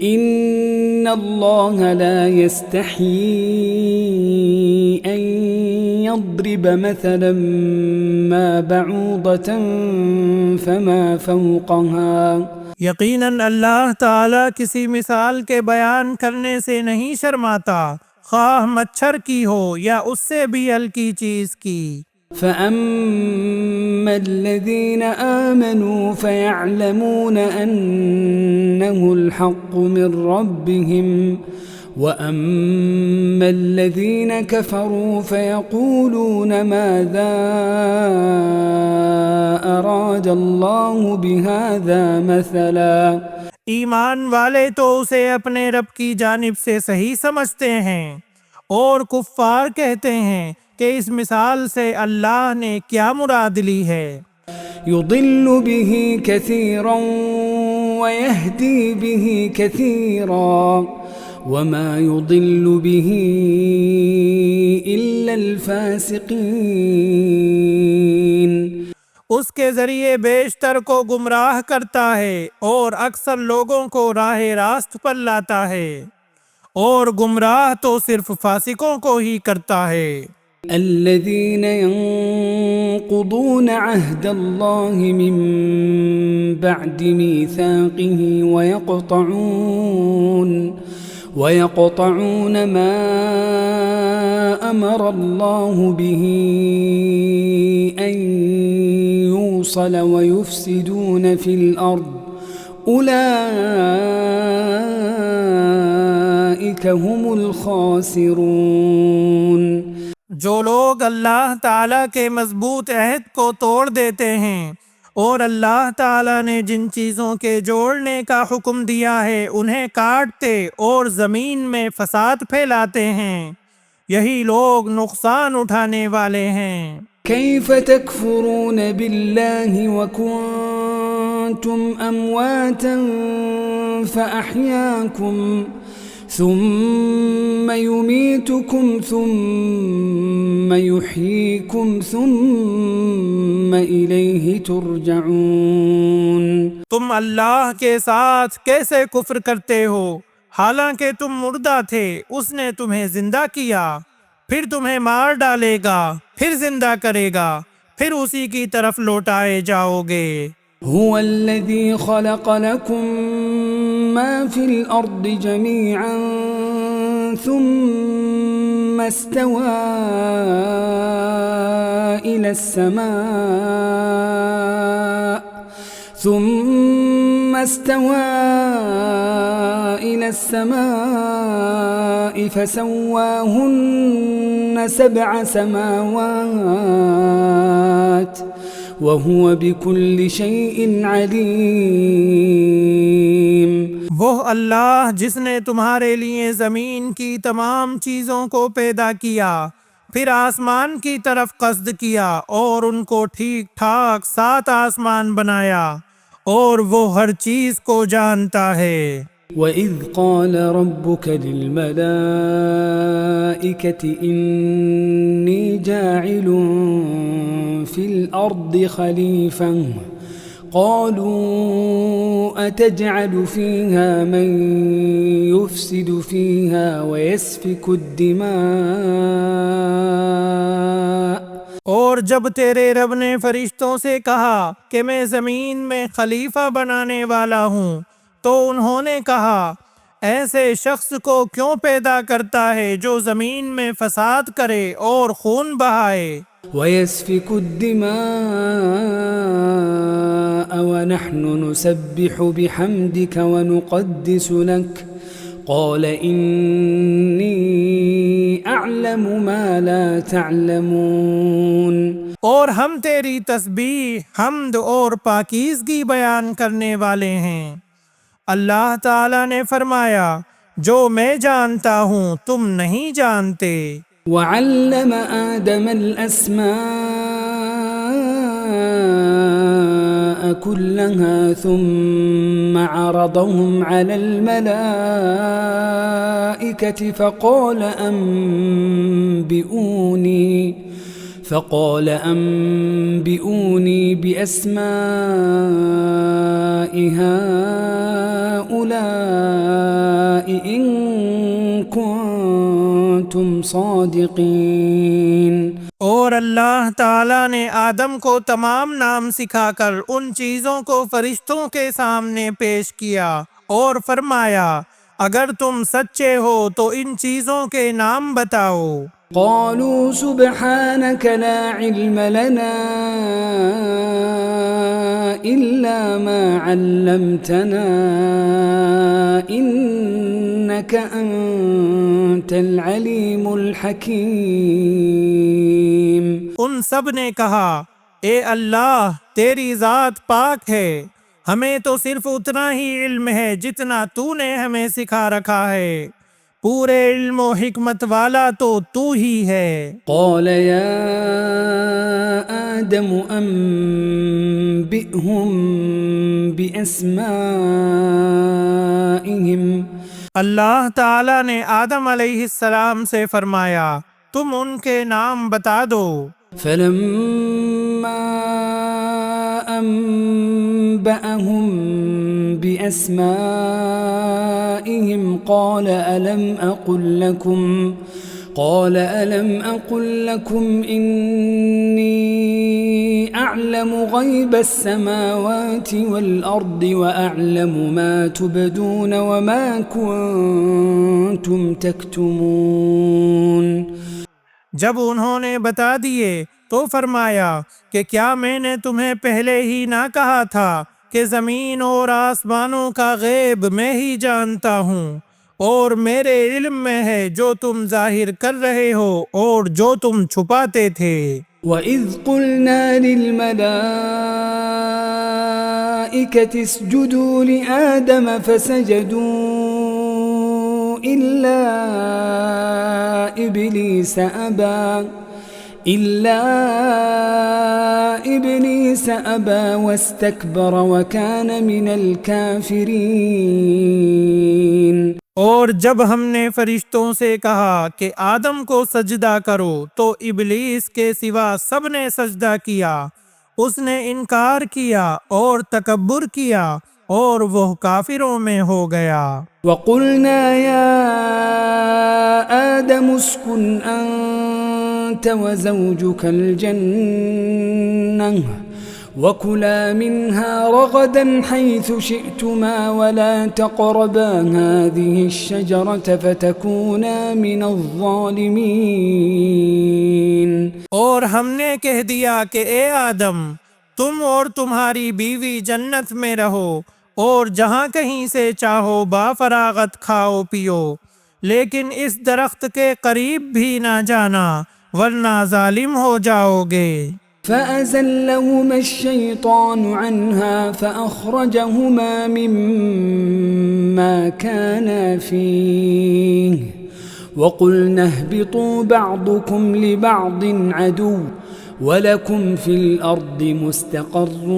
इन्नल्लाह ला यस्तही अन यद्रिब मसलन मा बऊदतन फमा फौक़हा। यकीनन अल्लाह ताला किसी मिसाल के बयान करने से नहीं शर्माता, ख्वाह मच्छर की हो या उससे भी हल्की चीज की। फ़अम्मा अल्लज़ीन आमनू फ़यअलमून अन्नहुल हक़्क़ु मिर रब्बिहिम व अम्मा अल्लज़ीन कफ़रू फ़यक़ूलून माज़ा अरादल्लाहु बिहाज़ा मसला। ईमान वाले तो उसे अपने रब की जानिब से सही समझते हैं और कुफ्फार कहते हैं कि इस मिसाल से अल्लाह ने क्या मुराद ली है। युदिल्लु बिही कसीरन व यहदी बिही कसीरा वमा युदिल्लु बिही इल्लल फासिकीन। उसके जरिए बेशतर को गुमराह करता है और अक्सर लोगों को राह रास्त पर लाता है, और गुमराह तो सिर्फ फासिकों को ही करता है। अल्लज़ीन यंक़ुदून अहदल्लाहि मिन बअदि मीसाक़िही वयक़तऊन मा अमरल्लाहु बिही अन यूसल वयुफ़सिदून फ़िल अर्ज़ उलाइक हुमुल ख़ासिरून। जो लोग अल्लाह ताला के मजबूत अहद को तोड़ देते हैं और अल्लाह ताला ने जिन चीज़ों के जोड़ने का हुक्म दिया है उन्हें काटते और ज़मीन में फसाद फैलाते हैं, यही लोग नुकसान उठाने वाले हैं। कैफ़ तकफ़ुरून बिल्लाहि व कुन्तुम अमवातन फ़अह्याकुम सुम्म युमीतुकुम सुम्म युह्यीकुम सुम्म इलैहि तुरजऊन। तुम अल्लाह के साथ कैसे कुफ्र करते हो, हालांकि तुम मुर्दा थे, उसने तुम्हें जिंदा किया, फिर तुम्हें मार डालेगा, फिर जिंदा करेगा, फिर उसी की तरफ लौटाए जाओगे। हुवल्लज़ी खलक़ लकुम मा फिल अर्दि जमीअन सुम्मा इस्तवा इला अस्समाइ फसव्वाहुन्न सबअ समावात वहुव बिकुल्लि शैइन अलीम। वो अल्लाह जिसने तुम्हारे लिए ज़मीन की तमाम चीज़ों को पैदा किया, फिर आसमान की तरफ कस्द किया और उनको ठीक ठाक 7 आसमान बनाया, और वो हर चीज़ को जानता है। वइज़ क़ाल रब्बुक लिल्मलाइकति इन्नी जाइलुन फ़िल अर्दि ख़लीफ़ा क़ालू अतजअलु फ़ीहा मन युफ़सिदु फ़ीहा वयस्फ़िकु द्दिमाअ। और जब तेरे रब ने फरिश्तों से कहा कि मैं ज़मीन में खलीफा बनाने वाला हूँ, तो उन्होंने कहा, ऐसे शख्स को क्यों पैदा करता है जो ज़मीन में फसाद करे और खून बहाए। वयस्फ़िकु द्दिमाअ वनहनु नुसब्बिहु बिहम्दिक वनुक़द्दिसु लक क़ाल इन्नी अअलमु मा ला तअलमून। और हम तेरी तस्बीह, हम्द और पाकीज़गी बयान करने वाले हैं। अल्लाह ताला ने फरमाया, जो मैं जानता हूँ तुम नहीं जानते। वअल्लम आदमल अस्माअ कुल्लहा सुम्मा अरदहुम अलल मलाइकति فقال أنبئوني بأسماء هؤلاء إن كنتم صادقين। और अल्लाह ताला ने आदम को तमाम नाम सिखाकर उन चीज़ों को फरिश्तों के सामने पेश किया और फरमाया, अगर तुम सच्चे हो तो इन चीज़ों के नाम बताओ। قالوا سبحانك لا علم لنا إلا ما علمتنا إنك أنت العليم الحكيم। उन सब ने कहा, ए अल्लाह तेरी ज़ात पाक है, हमें तो सिर्फ उतना ही इल्म है जितना तूने हमें सिखा रखा है, पूरे इल्म और हिकमत वाला तो तू ही है। قال يا آدم أنبئهم بأسمائهم। अल्लाह ताला ने आदम अलैहिस्सलाम से फरमाया, तुम उनके नाम बता दो। فلما أنبأهم بأسمائهم قال ألم أقل لكم إني أعلم غيب السماوات والأرض وأعلم ما تبدون وما كنتم تكتمون। जब उन्होंने बता दिए तो फरमाया कि क्या मैंने तुम्हें पहले ही ना कहा था कि ज़मीन और आसमानों का गैब मैं ही जानता हूँ और मेरे इल्म में है जो तुम जाहिर कर रहे हो और जो तुम छुपाते थे। وَإِذْ قُلْنَا لِلْمَلَائِكَةِ اسْجُدُوا لِآدَمَ فَسَجَدُوا إِلَّا إِبْلِيسَ أَبَى وَاسْتَكْبَرَ وَكَانَ مِنَ الْكَافِرِينَ। और जब हमने फरिश्तों से कहा कि आदम को सजदा करो तो इबलीस के सिवा सब ने सजदा किया, उसने इनकार किया और तकब्बुर किया और वह काफिरों में हो गया। وَقُلْنَا يَا آدَمُ اسْكُنْ أَنْتَ وَزَوْجُكَ الْجَنَّةَ وَكُلَا مِنْهَا رَغَدًا حَيْثُ شِئْتُمَا وَلَا تَقْرَبَا هَذِهِ الشَّجَرَةَ فَتَكُونَا مِنَ الظَّالِمِينَ। और हमने कह दिया कि ए आदम, तुम और तुम्हारी बीवी जन्नत में रहो और जहाँ कहीं से चाहो बाफरागत खाओ पियो, लेकिन इस दरख्त के करीब भी ना जाना वरना जालिम हो जाओगे। فأزلهما الشيطان عنها فأخرجهما مما كانا فيه وقلنا اهبطوا بعضكم لبعض عدو ولكم في الأرض مستقر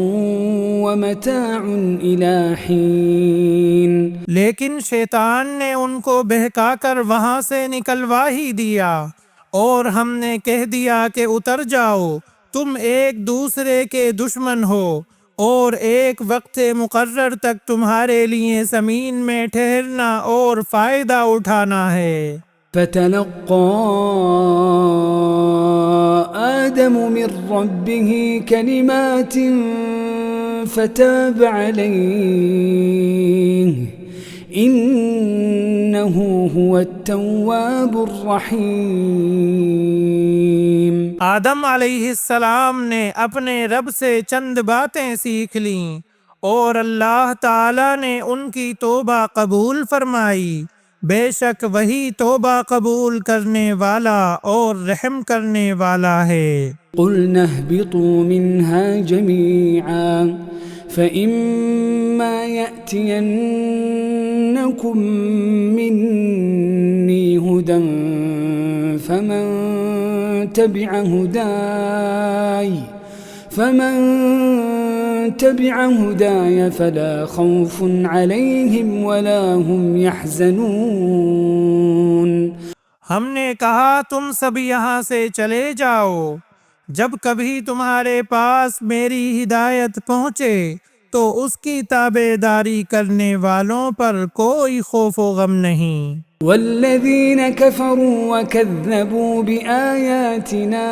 ومتاع إلى حين। लेकिन शैतान ने उनको बहकाकर वहां से निकलवा ही दिया और हमने कह दिया कि उतर जाओ, तुम एक दूसरे के दुश्मन हो और एक वक्त मुकर्रर तक तुम्हारे लिए ज़मीन में ठहरना और फ़ायदा उठाना है। فتلقى آدم من ربه كلمات فتاب عليه إنه هو التواب الرحيم। आदम अलैहिस्सलाम ने अपने रब से चंद बातें सीख लीं और अल्लाह ताला ने उनकी तौबा कबूल फरमाई, बेशक वही तौबा कबूल करने वाला और रहम करने वाला है। قُلْنَا اهْبِطُوا مِنْهَا جَمِيعًا فَإِمَّا يَأْتِيَنَّكُمْ مِنِّي هُدًى فَمَنْ تبع هداي فلا خوف عليهم ولا هم يحزنون। हमने कहा तुम सब यहाँ से चले जाओ, जब कभी तुम्हारे पास मेरी हिदायत पहुँचे तो उसकी ताबेदारी करने वालों पर कोई खौफ व गम नहीं। والذين كفروا وكذبوا بآياتنا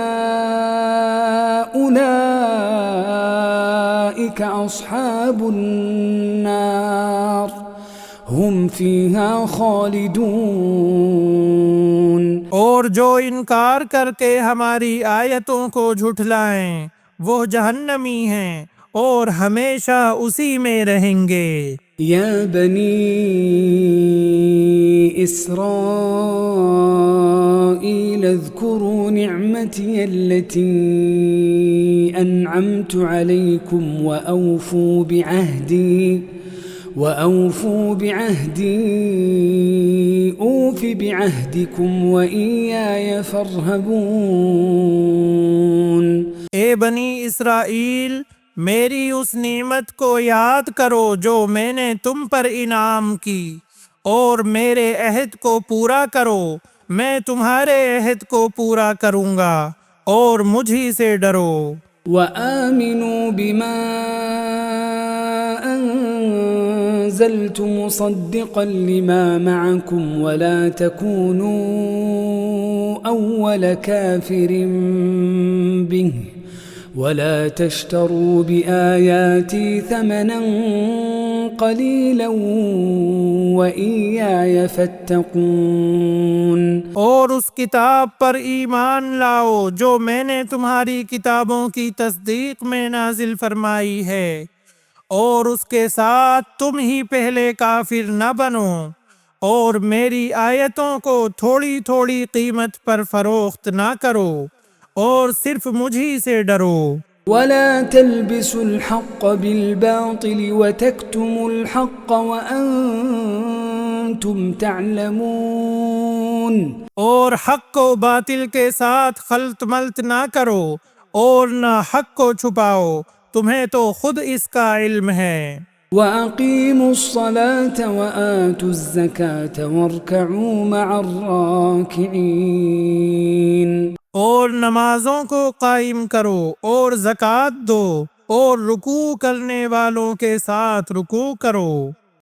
أولئك أصحاب النار هم فيها خالدون। और जो इनकार करके हमारी आयतों को झुठलाएं वो जहन्नमी हैं और हमेशा उसी में रहेंगे। يا بني إسرائيل اذكروا نعمتي التي أنعمت عليكم وأوفوا بعهدي أوف بعهدكم وإياي فارهبون। ए बनी इसराइल, मेरी उस नेमत को याद करो जो मैंने तुम पर इनाम की, और मेरे अहद को पूरा करो, मैं तुम्हारे अहद को पूरा करूँगा, और मुझी से डरो। وآمنوا بما أنزلت مصدقا لما معكم ولا تكونوا أول كافر به ولا تشتروا بآياتي ثمنا قليلا وإياي فاتقون। और उस किताब पर ईमान लाओ जो मैंने तुम्हारी किताबों की तस्दीक में नाजिल फरमाई है, और उसके साथ तुम ही पहले काफिर न बनो, और मेरी आयतों को थोड़ी थोड़ी कीमत पर फरोख्त ना करो, और सिर्फ मुझी से डरो। ولا تلبسوا الحق بالباطل وتكتموا الحق وأنتم تعلمون। और हक को बातिल के साथ खल्त मल्त ना करो और ना हक को छुपाओ, तुम्हें तो खुद इसका इल्म है। وأقيموا الصلاة وآتوا الزكاة واركعوا مع الراكعين। और नमाजों को कायम करो और ज़कात दो और रुकू करने वालों के साथ रुकू करो।